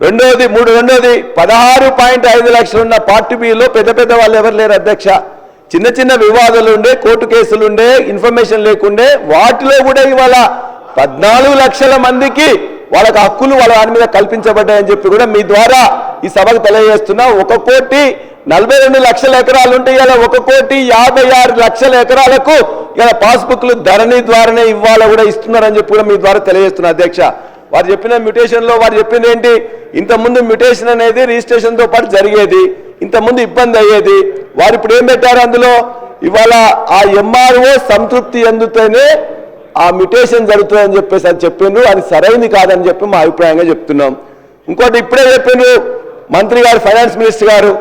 రెండోది 16.5 లక్షలు ఉన్న పార్టీ బిలో పెద్ద పెద్ద వాళ్ళు ఎవరు లేరు అధ్యక్ష. చిన్న చిన్న వివాదాలు ఉండే, కోర్టు కేసులు ఉండే, ఇన్ఫర్మేషన్ లేకుండే, వాటిలో కూడా ఇవాళ 14 లక్షల మందికి వాళ్ళకి హక్కులు వాళ్ళ దాని మీద కల్పించబడ్డాయని చెప్పి కూడా మీ ద్వారా ఈ సభకు తెలియజేస్తున్నా. 1,42 లక్షల ఎకరాలు ఉంటే ఇలా 1,56 లక్షల ఎకరాలకు ఇలా పాస్బుక్లు ధరణి ద్వారానే ఇవాళ కూడా ఇస్తున్నారని చెప్పి కూడా మీ ద్వారా తెలియజేస్తున్నా అధ్యక్ష. వారు చెప్పిన మ్యూటేషన్లో వారు చెప్పింది ఏంటి, ఇంతకుముందు మ్యూటేషన్ అనేది రిజిస్ట్రేషన్తో పాటు జరిగేది, ఇంతకుముందు ఇబ్బంది అయ్యేది. వారు ఇప్పుడు ఏం పెట్టారు అందులో, ఇవాళ ఆ ఎంఆర్ఓ సంతృప్తి చెందితేనే ఆ మ్యూటేషన్ జరుగుతుందని చెప్పేసి అది చెప్పిండ్రు. అది సరైనది కాదని చెప్పి మా అభిప్రాయంగా చెప్తున్నాం. ఇంకోటి ఇప్పుడే చెప్పిండ్రు మంత్రి గారు, ఫైనాన్స్ మినిస్టర్ గారు,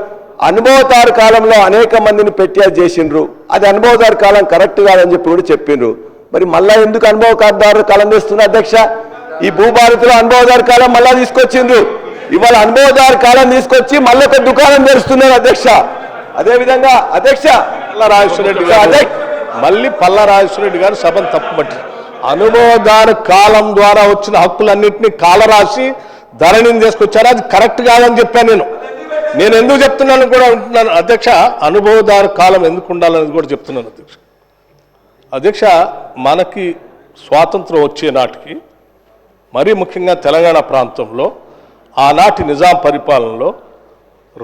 అనుభవదారు కాలంలో అనేక మందిని పెట్టి అది చేసిండ్రు, అది అనుభవదారు కాలం కరెక్ట్ కాదని చెప్పి కూడా చెప్పిండ్రు. మరి మళ్ళా ఎందుకు అనుభవదారు కాలం చేస్తున్నారు అధ్యక్ష? ఈ భూభారతిలో అనుభవదారు కాలం మళ్ళా తీసుకొచ్చిండ్రు. ఇవాళ అనుభవదారు కాలం తీసుకొచ్చి మళ్ళీ ఒక దుకాణం తెరుస్తున్నారు అధ్యక్ష. అదేవిధంగా అధ్యక్ష పల్లా రాజేశ్వరరెడ్డి గారు సభను తప్పుపట్టారు. అనుభవదారు కాలం ద్వారా వచ్చిన హక్కులన్నింటినీ కాలరాసి ధరణిని తీసుకొచ్చారు, అది కరెక్ట్ కాదని చెప్పాను. నేను ఎందుకు చెప్తున్నాను కూడా ఉంటున్నాను అధ్యక్ష, అనుభవదారు కాలం ఎందుకు ఉండాలనేది కూడా చెప్తున్నాను అధ్యక్ష. మనకి స్వాతంత్రం వచ్చే నాటికి, మరీ ముఖ్యంగా తెలంగాణ ప్రాంతంలో ఆనాటి నిజాం పరిపాలనలో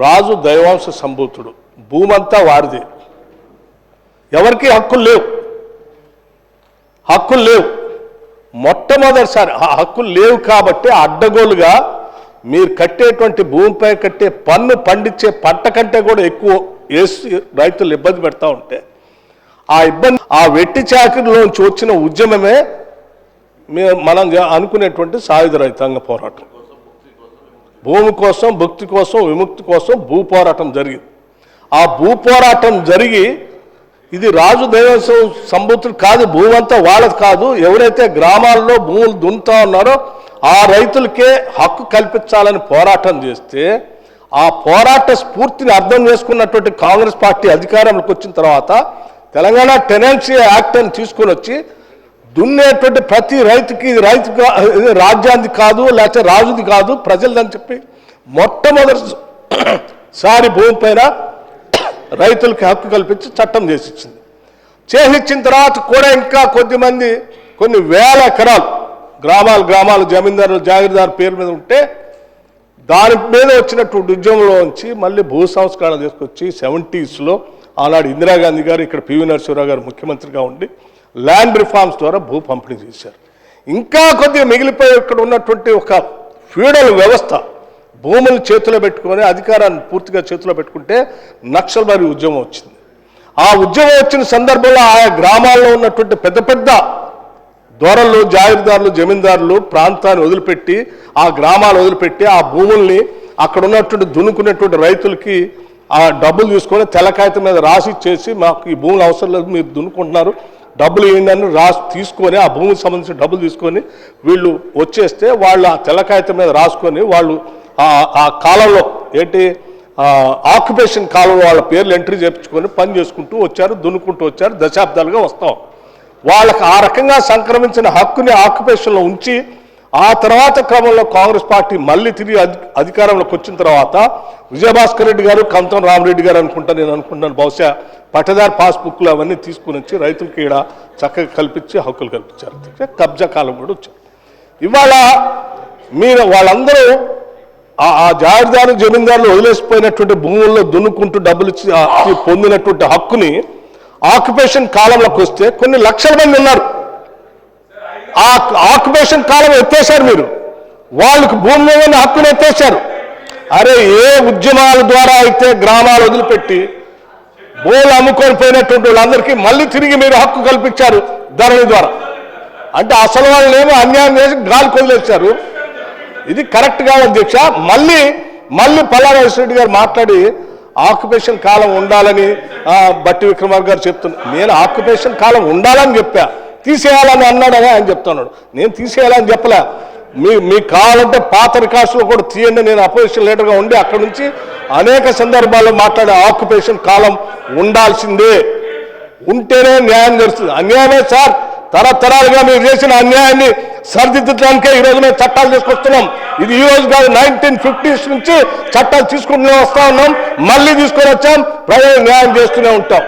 రాజు దైవాంశ సంభూతుడు, భూమంతా వారిదే, ఎవరికి హక్కులు లేవు. మొట్టమొదటిసారి హక్కులు లేవు కాబట్టి అడ్డగోలుగా మీరు కట్టేటువంటి భూమిపై కట్టే పన్ను పండించే పంట కంటే కూడా ఎక్కువ వేసి రైతులు ఇబ్బంది పెడతా ఉంటే ఆ వెట్టి చాకిరిలోంచి వచ్చిన ఉద్యమమే మనం అనుకునేటువంటి సాయుధ రైతాంగ పోరాటం. భూమి కోసం, భుక్తి కోసం, విముక్తి కోసం భూ పోరాటం జరిగింది. ఆ భూ పోరాటం జరిగి ఇది రాజు దైవాంశ సంభూతులు కాదు, భూమి అంతా వాళ్ళది కాదు, ఎవరైతే గ్రామాల్లో భూములు దున్నుతా ఉన్నారో ఆ రైతులకే హక్కు కల్పించాలని పోరాటం చేస్తే, ఆ పోరాట స్ఫూర్తిని అర్థం చేసుకున్నటువంటి కాంగ్రెస్ పార్టీ అధికారంలోకి వచ్చిన తర్వాత తెలంగాణ టెనెన్సీ యాక్ట్ అని తీసుకొని వచ్చి దున్నేటువంటి ప్రతి రైతుకి ఇది రాజ్యాన్ని కాదు, లేకపోతే రాజుది కాదు, ప్రజలదని చెప్పి మొట్టమొదటిసారి భూమి పైన రైతులకి హక్కు కల్పించి చట్టం చేసిచ్చిన తర్వాత కూడా ఇంకా కొద్దిమంది కొన్ని వేల ఎకరాలు గ్రామాలు జమీందారులు జాగీర్దారు పేరు మీద ఉంటే దాని మీద వచ్చినటువంటి ఉద్యమంలోంచి మళ్ళీ భూ సంస్కరణ తీసుకొచ్చి 70s ఆనాడు ఇందిరాగాంధీ గారు, ఇక్కడ పివి నరసింహరావు గారు ముఖ్యమంత్రిగా ఉండి ల్యాండ్ రిఫార్మ్స్ ద్వారా భూ పంపిణీ చేశారు. ఇంకా కొద్దిగా మిగిలిపోయి ఇక్కడ ఉన్నటువంటి ఒక ఫ్యూడల్ వ్యవస్థ భూములు చేతిలో పెట్టుకొని అధికారాన్ని పూర్తిగా చేతిలో పెట్టుకుంటే నక్సల్బరీ ఉద్యమం వచ్చింది. ఆ ఉద్యమం వచ్చిన సందర్భంలో ఆయా గ్రామాల్లో ఉన్నటువంటి పెద్ద పెద్ద దొరలు, జాగీర్దారులు, జమీందారులు ప్రాంతాన్ని వదిలిపెట్టి, ఆ గ్రామాలు వదిలిపెట్టి, ఆ భూముల్ని అక్కడ ఉన్నటువంటి దున్నుకునేటువంటి రైతులకి ఆ డబ్బులు తీసుకొని తెల్లకాగితం మీద రాసి ఇచ్చేసి, మాకు ఈ భూములు అవసరం లేదు, మీరు దున్నుకుంటున్నారు, డబ్బులు ఏంటని రాసి తీసుకొని, ఆ భూమికి సంబంధించిన డబ్బులు తీసుకొని వీళ్ళు వచ్చేస్తే వాళ్ళు ఆ తెల్లకాగితం మీద రాసుకొని వాళ్ళు ఆ కాలంలో ఆక్యుపేషన్ కాలంలో వాళ్ళ పేర్లు ఎంట్రీ చేయించుకొని పని చేసుకుంటూ వచ్చారు, దున్నుకుంటూ వచ్చారు, దశాబ్దాలుగా వస్తాం. వాళ్ళకి ఆ రకంగా సంక్రమించిన హక్కుని ఆక్యుపేషన్లో ఉంచి ఆ తర్వాత క్రమంలో కాంగ్రెస్ పార్టీ మళ్ళీ తిరిగి అధికారంలోకి వచ్చిన తర్వాత విజయభాస్కర్ రెడ్డి గారు, కంతం రామరెడ్డి గారు నేను అనుకుంటాను బహుశా పట్టదారు పాస్బుక్లు అవన్నీ తీసుకుని వచ్చి రైతులకి ఇక్కడ చక్కగా కల్పించి హక్కులు కల్పించారు. కబ్జా కాలం కూడా వచ్చారు. ఇవాళ మీరు వాళ్ళందరూ ఆ జాగీర్దారు, జమీందారులు వదిలేసిపోయినటువంటి భూముల్లో దున్నుకుంటూ డబ్బులు ఇచ్చి పొందినటువంటి హక్కుని ఆక్యుపేషన్ కాలంలోకి వస్తే కొన్ని లక్షల మంది ఉన్నారు. ఆ ఆక్యుపేషన్ కాలం ఎత్తేసారు మీరు, వాళ్ళకి భూమి మీద హక్కును ఎత్తేసారు. అరే ఏ ఉద్యమాల ద్వారా అయితే గ్రామాలు వదిలిపెట్టి భూములు అమ్ముకొని పోయినటువంటి వాళ్ళందరికీ మళ్ళీ తిరిగి మీరు హక్కు కల్పించారు ధరణి ద్వారా. అంటే అసలు వాళ్ళని ఏమో అన్యాయం చేసి గాలికి వదిలేశారు. ఇది కరెక్ట్ కాదు అధ్యక్ష. మళ్ళీ పల్లా రాజేశ్వరరెడ్డి గారు మాట్లాడి ఆక్యుపేషన్ కాలం ఉండాలని బట్టి విక్రమార్క గారు చెప్తున్నారు. నేను ఆక్యుపేషన్ కాలం ఉండాలని చెప్పా, తీసేయాలని అన్నాడని ఆయన చెప్తున్నాడు. నేను తీసేయాలని చెప్పలే. మీకు కావాలంటే పాత రికార్డ్స్లో కూడా తీయండి. నేను అపోజిషన్ లీడర్గా ఉండి అక్కడ నుంచి అనేక సందర్భాల్లో మాట్లాడే ఆక్యుపేషన్ కాలం ఉండాల్సిందే, ఉంటేనే న్యాయం జరుగుతుంది. అన్యాయమే సార్, తరతరాలుగా మీరు చేసిన అన్యాయాన్ని సరిదిద్దడానికే ఈ రోజు మేము చట్టాలు తీసుకొస్తున్నాం. ఇది ఈ రోజు కాదు, 1950s నుంచి చట్టాలు తీసుకుంటూనే వస్తా ఉన్నాం, మళ్ళీ తీసుకొని వచ్చాం, ప్రజలకు న్యాయం చేస్తూనే ఉంటాం.